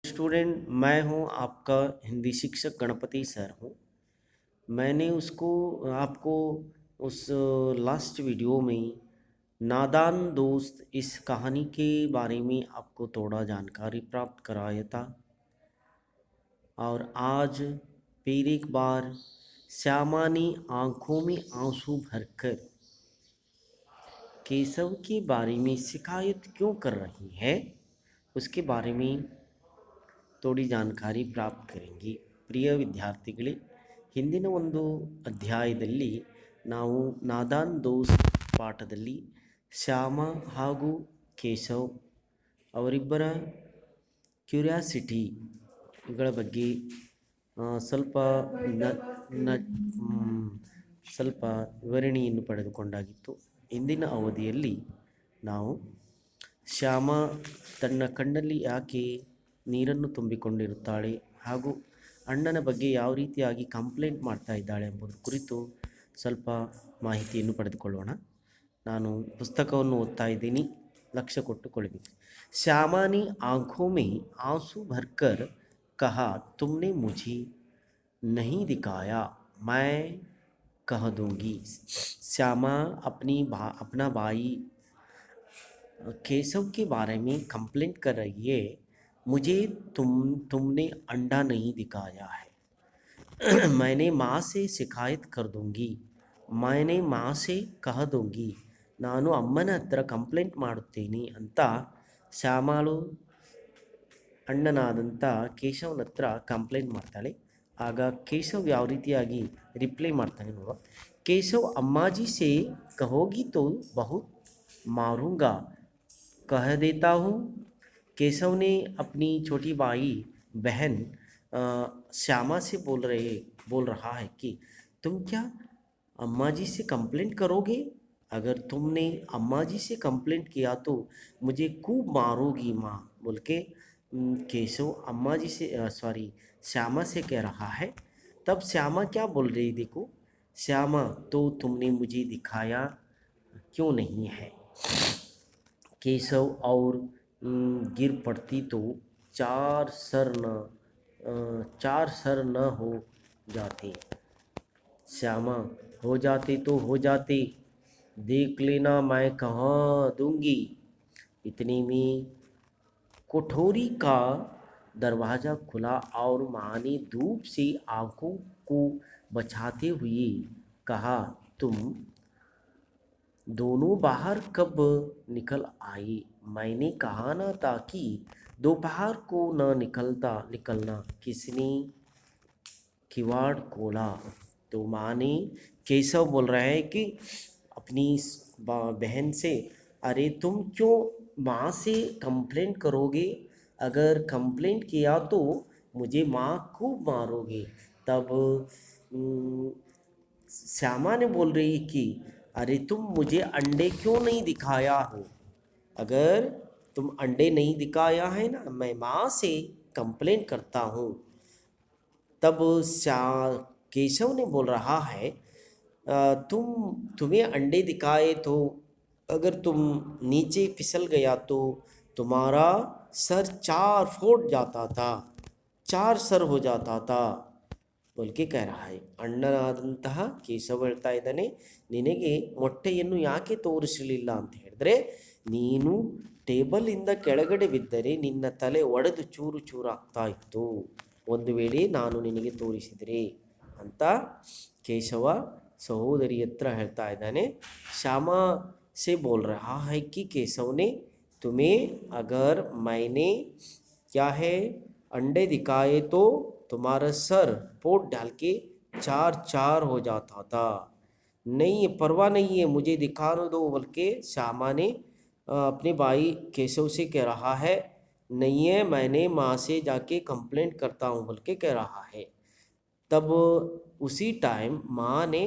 Student मैं हूं आपका हिंदी शिक्षक गणपति सर हूं। मैंने उसको आपको उस लास्ट वीडियो में नादान दोस्त इस कहानी के बारे में आपको थोड़ा जानकारी प्राप्त कराया था। और आज फिर एक बार श्यामा ने आंखों में आंसू भरकर केशव के बारे में शिकायत क्यों कर रही है उसके बारे में थोड़ी जानಕಾರಿ ಪ್ರಾಪ್ತ ಕರೆಂಗಿ। ಪ್ರಿಯ ವಿದ್ಯಾರ್ಥಿಗಳೇ, ಹಿಂದಿನ ಒಂದು ಅಧ್ಯಾಯದಲ್ಲಿ ನಾವು ನಾದಾನ್ ದೋಸ್ತ್ ಪಾಠದಲ್ಲಿ ಶ್ಯಾಮ ಹಾಗೂ ಕೇಶವ್ ಅವರಿಬ್ಬರ ಕ್ಯೂರಿಯಾಸಿಟಿಗಳ ಬಗ್ಗೆ ಸ್ವಲ್ಪ ನ ಸ್ವಲ್ಪ ವಿವರಣೆಯನ್ನು ಪಡೆದುಕೊಂಡಾಗಿತ್ತು। ಇಂದಿನ ಅವಧಿಯಲ್ಲಿ ನಾವು ಶ್ಯಾಮ ತನ್ನ ಕಣ್ಣಲ್ಲಿ ಯಾಕೆ ನೀರನ್ನು ತುಂಬಿಕೊಂಡಿರುತ್ತಾಳೆ ಹಾಗೂ ಅಣ್ಣನ ಬಗ್ಗೆ ಯಾವ ರೀತಿಯಾಗಿ ಕಂಪ್ಲೇಂಟ್ ಮಾಡ್ತಾ ಇದ್ದಾಳೆ ಎಂಬುದರ ಕುರಿತು ಸ್ವಲ್ಪ ಮಾಹಿತಿಯನ್ನು ಪಡೆದುಕೊಳ್ಳೋಣ। ನಾನು ಪುಸ್ತಕವನ್ನು ಓದ್ತಾ ಇದ್ದೀನಿ, ಲಕ್ಷ್ಯ ಕೊಟ್ಟುಕೊಳ್ಳಬೇಕು। श्यामा ने आंखों में आंसू भरकर कहा, तुमने मुझे नहीं दिखाया, मैं कह दूंगी। श्यामा अपना भाई केशव के बारे में कंप्लेंट कर रही है। मुझे तुमने अंडा नहीं दिखाया है। मैंने माँ से शिकायत कर दूंगी, मैंने माँ से कह दूंगी, ನಾನು ಅಮ್ಮನ ಹತ್ರ ಕಂಪ್ಲೇಂಟ್ ಮಾಡುತ್ತೇನೆ ಅಂತ ಶ್ಯಾಮಾಳು ಅಣ್ಣನಾದಂಥ ಕೇಶವನ ಹತ್ರ ಕಂಪ್ಲೇಂಟ್ ಮಾಡ್ತಾಳೆ। ಆಗ ಕೇಶವ್ ಯಾವ ರೀತಿಯಾಗಿ ರಿಪ್ಲೈ ಮಾಡ್ತಾನೆ ನೋಡುವ। ಕೇಶವ್ ಅಮ್ಮಾಜಿ से कहोगी तो बहुत मारूंगा, कह देता हूँ। केशव ने अपनी छोटी भाई बहन श्यामा से बोल रहा है कि तुम क्या अम्मा जी से कंप्लेंट करोगे? अगर तुमने अम्मा जी से कंप्लेंट किया तो मुझे खूब मारोगी माँ, बोल के केशव अम्मा जी से श्यामा से कह रहा है। तब श्यामा क्या बोल रही, देखो, श्यामा तो तुमने मुझे दिखाया क्यों नहीं है। केशव और गिर पड़ती तो चार सर न हो जाते। श्यामा, हो जाते तो हो जाते, देख लेना मैं कहाँ दूंगी। इतने में कोठरी का दरवाज़ा खुला और माँ ने धूप से आंखों को बचाते हुए कहा, तुम दोनों बाहर कब निकल आई? मैंने कहा ना था कि दोपहर को न निकलना। किसने किवाड़ खोला? तो माँ ने, केशव बोल रहे हैं कि अपनी बहन से, अरे तुम क्यों माँ से कंप्लेंट करोगे? अगर कंप्लेंट किया तो मुझे माँ खूब मारोगी। तब श्यामा ने बोल रही कि अरे तुम मुझे अंडे क्यों नहीं दिखाया हो? अगर तुम अंडे नहीं दिखाया है ना, मैं माँ से कंप्लेंट करता हूँ। तब केशव ने बोल रहा है, तुम्हें अंडे दिखाए तो अगर तुम नीचे फिसल गया तो तुम्हारा सर 4 फूट जाता था, 4 सर हो जाता था, बोल के कह रहा है। ಅಣ್ಣನಾದಂತಹ ಕೇಶವ ಹೇಳ್ತಾ ಇದ್ದಾನೆ, ನಿನಗೆ ಮೊಟ್ಟೆಯನ್ನು ಯಾಕೆ ತೋರಿಸಲಿಲ್ಲ ಅಂತ ಹೇಳಿದ್ರೆ, ನೀನು ಟೇಬಲಿಂದ ಕೆಳಗಡೆ ಬಿದ್ದರೆ ನಿನ್ನ ತಲೆ ಒಡೆದು ಚೂರು ಚೂರಾಗ್ತಾ ಇತ್ತು, ಒಂದು ವೇಳೆ ನಾನು ನಿನಗೆ ತೋರಿಸಿದರೆ ಅಂತ ಕೇಶವ सहोदरी हत्र ಹೇಳ್ತಾ ಇದ್ದಾನೆ। श्यामा से बोल रहा है कि केशव ने, तुम्हें अगर मैंने क्या है अंडे दिखाए तो तुम्हारा सर पोट डाल के 4 हो जाता था। नहीं, परवाह नहीं है, मुझे दिखाने दो, बल्कि श्यामा ने अपने भाई केशव से कह रहा है। नहीं है, मैंने माँ से जाके कंप्लेंट करता हूँ, बल्कि कह रहा है। तब उसी टाइम माँ ने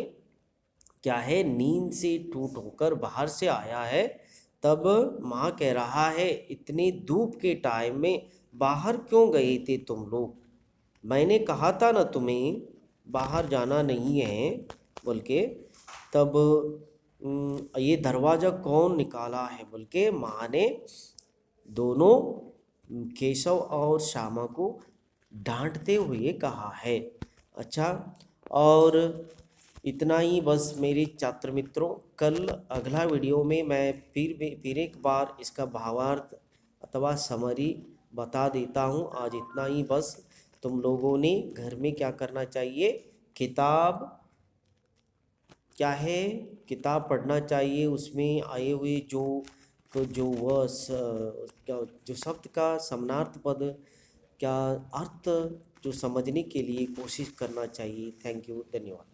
क्या है नींद से टूट होकर बाहर से आया है। तब माँ कह रहा है, इतनी धूप के टाइम में बाहर क्यों गए थे तुम लोग? मैंने कहा था ना तुम्हें बाहर जाना नहीं है, बोल के। तब ये दरवाज़ा कौन निकाला है, बोल के माँ ने दोनों केशव और श्यामा को डांटते हुए कहा है। अच्छा, और इतना ही बस मेरे छात्र मित्रों। कल अगला वीडियो में मैं फिर एक बार इसका भावार्थ अथवा समरी बता देता हूँ। आज इतना ही बस। तुम लोगों ने घर में क्या करना चाहिए, किताब क्या है, किताब पढ़ना चाहिए। उसमें आए हुए जो क्या जो शब्द का समानार्थ पद क्या अर्थ जो समझने के लिए कोशिश करना चाहिए। थैंक यू, धन्यवाद।